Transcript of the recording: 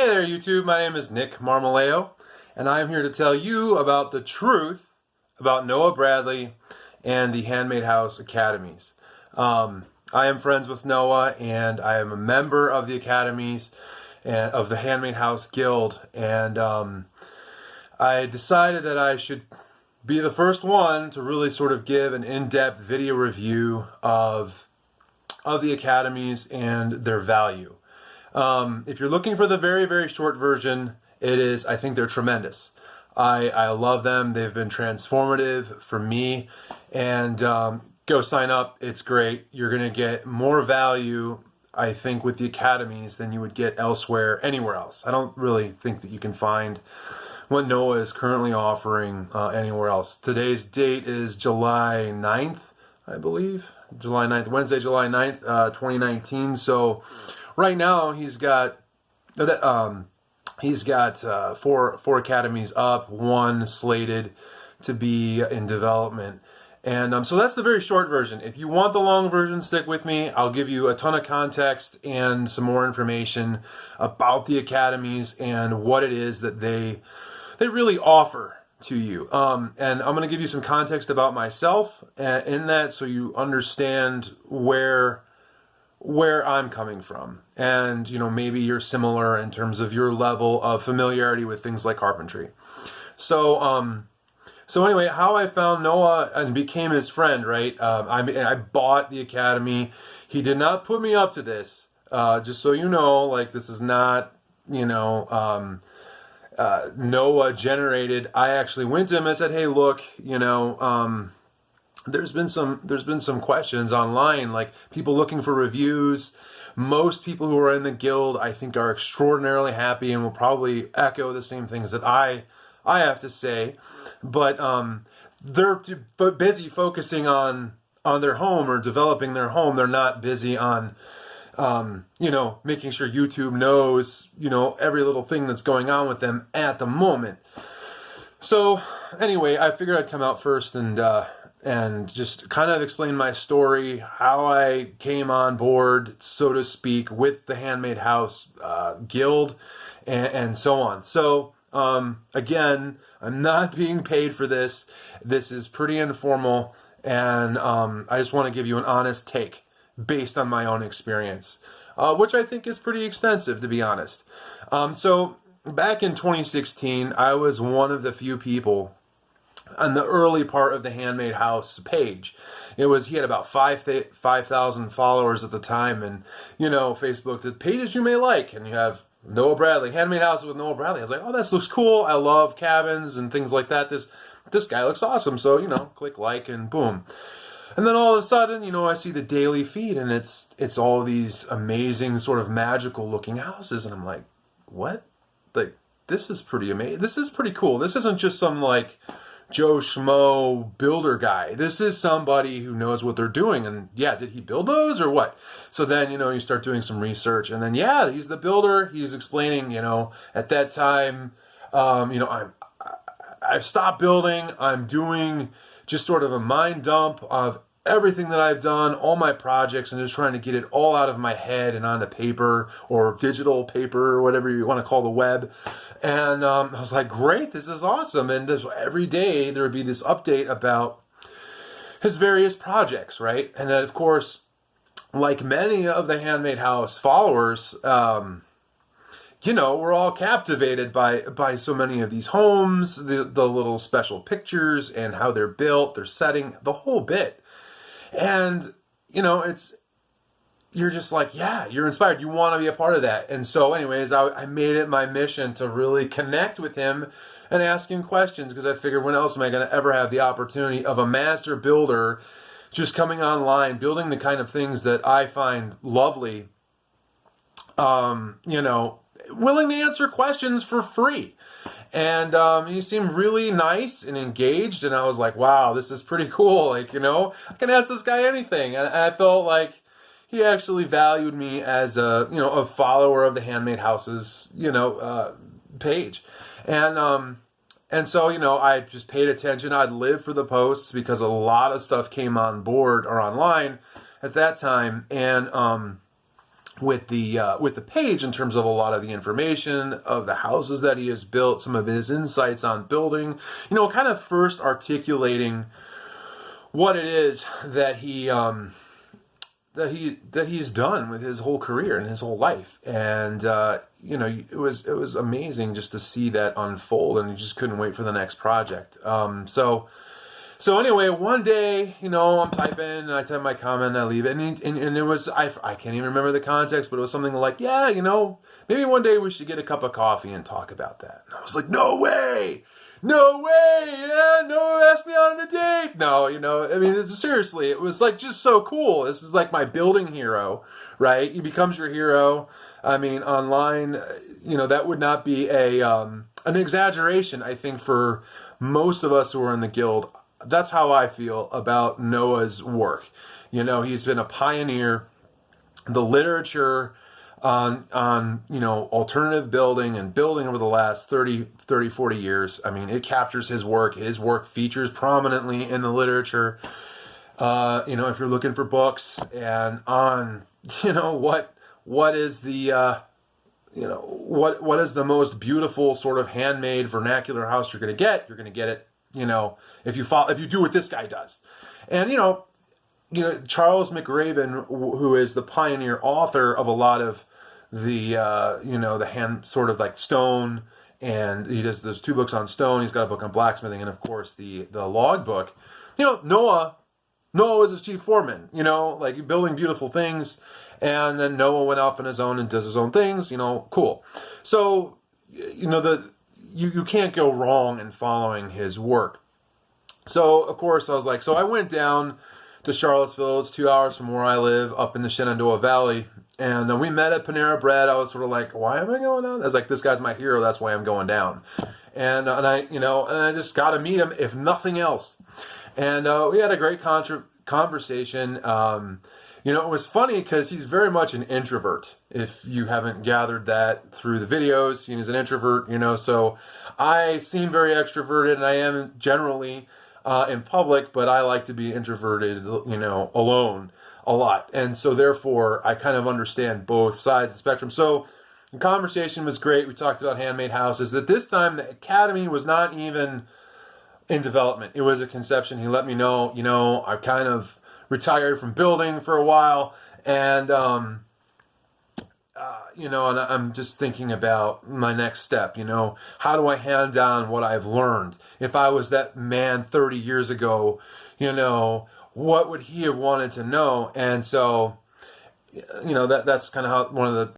Hey there, YouTube. My name is Nick Marmoleo, and I am here to tell you about the truth about Noah Bradley and the Handmade House Academies. I am friends with Noah, and I am a member of the Academies and of the Handmade House Guild, and I decided that I should be the first one to really sort of give an in-depth video review of the Academies and their value. If you're looking for the very, very short version, I think they're tremendous. I love them. They've been transformative for me, and go sign up. It's great. You're going to get more value, I think, with the Academies than you would get elsewhere, anywhere else. I don't really think that you can find what Noah is currently offering anywhere else. Today's date is July 9th, I believe. July 9th, Wednesday, July 9th, 2019. So right now he's got four academies up, one slated to be in development. And so that's the very short version. If you want the long version, stick with me. I'll give you a ton of context and some more information about the Academies and what it is that they really offer to you. And I'm going to give you some context about myself in that, so you understand where I'm coming from. And, maybe you're similar in terms of your level of familiarity with things like carpentry. So anyway, how I found Noah and became his friend, right? I bought the Academy. He did not put me up to this. Just so you know, like, this is not, Noah generated. I actually went to him and said, "Hey, look, there's been some questions online, like people looking for reviews. Most people who are in the guild, I think, are extraordinarily happy and will probably echo the same things that I have to say, but they're busy focusing on their home or developing their home. They're not busy on making sure YouTube knows, every little thing that's going on with them at the moment." So anyway, I figured I'd come out first and just kind of explain my story, how I came on board, so to speak, with the Handmade House Guild and so on. So again, I'm not being paid for this. This is pretty informal, and I just want to give you an honest take based on my own experience, which I think is pretty extensive, to be honest. So back in 2016, I was one of the few people on the early part of the Handmade House page. He had about 5,000 followers at the time, and Facebook did pages you may like, and you have Noah Bradley, Handmade House with Noah Bradley. I was like, oh, this looks cool. I love cabins and things like that. This guy looks awesome. So, click like and boom. And then all of a sudden, I see the daily feed, and it's all these amazing sort of magical looking houses. And I'm like, what? Like, this is pretty amazing. This is pretty cool. This isn't just some like Joe Schmo builder guy. This is somebody who knows what they're doing. And yeah, did he build those or what? So then, you start doing some research, and then, yeah, he's the builder. He's explaining, at that time, I've stopped building. I'm doing just sort of a mind dump of everything that I've done, all my projects, and just trying to get it all out of my head and onto paper or digital paper or whatever you want to call the web. And I was like, great, this is awesome. And every day there would be this update about his various projects, right? And then, of course, like many of the Handmade House followers, we're all captivated by so many of these homes, the little special pictures and how they're built, their setting, the whole bit. And, you're just like, yeah, you're inspired. You want to be a part of that. And so anyways, I made it my mission to really connect with him and ask him questions, because I figured, when else am I going to ever have the opportunity of a master builder just coming online, building the kind of things that I find lovely, willing to answer questions for free. And he seemed really nice and engaged, and I was like, wow, this is pretty cool. Like, I can ask this guy anything. And I felt like he actually valued me as a follower of the Handmade Houses, page. And so, I just paid attention. I'd live for the posts, because a lot of stuff came on board or online at that time. And with the page in terms of a lot of the information of the houses that he has built, some of his insights on building, kind of first articulating what it is that he's done with his whole career and his whole life. And it was amazing just to see that unfold, and you just couldn't wait for the next project. So anyway, one day, I'm typing, and I type my comment, and I leave it, and it was, I can't even remember the context, but it was something like, yeah, maybe one day we should get a cup of coffee and talk about that. And I was like, no way, yeah, no, ask me out on a date. No, I mean, seriously, it was like just so cool. This is like my building hero, right? He becomes your hero. I mean, online, that would not be an exaggeration, I think, for most of us who are in the guild. That's how I feel about Noah's work. He's been a pioneer. The literature on alternative building and building over the last 30, 40 years, I mean, it captures his work. His work features prominently in the literature. If you're looking for books and on, what is the what is the most beautiful sort of handmade vernacular house you're going to get it, if you do what this guy does. And, Charles McRaven, who is the pioneer author of a lot of the, the hand sort of like stone, and there's 2 books on stone. He's got a book on blacksmithing, and of course the log book. Noah was his chief foreman, like building beautiful things. And then Noah went off on his own and does his own things, cool. So, you can't go wrong in following his work. So, of course, I was like, so I went down to Charlottesville. It's 2 hours from where I live, up in the Shenandoah Valley. And we met at Panera Bread. I was sort of like, why am I going down? I was like, this guy's my hero. That's why I'm going down. And I just got to meet him, if nothing else. And we had a great conversation. It was funny because he's very much an introvert. If you haven't gathered that through the videos, he's an introvert, so I seem very extroverted, and I am generally in public, but I like to be introverted, alone a lot. And so therefore, I kind of understand both sides of the spectrum. So the conversation was great. We talked about handmade houses. At this time, the Academy was not even in development. It was a conception. He let me know, I kind of retired from building for a while, and and I'm just thinking about my next step. How do I hand down what I've learned? If I was that man 30 years ago, what would he have wanted to know? And so, that's kind of how one of the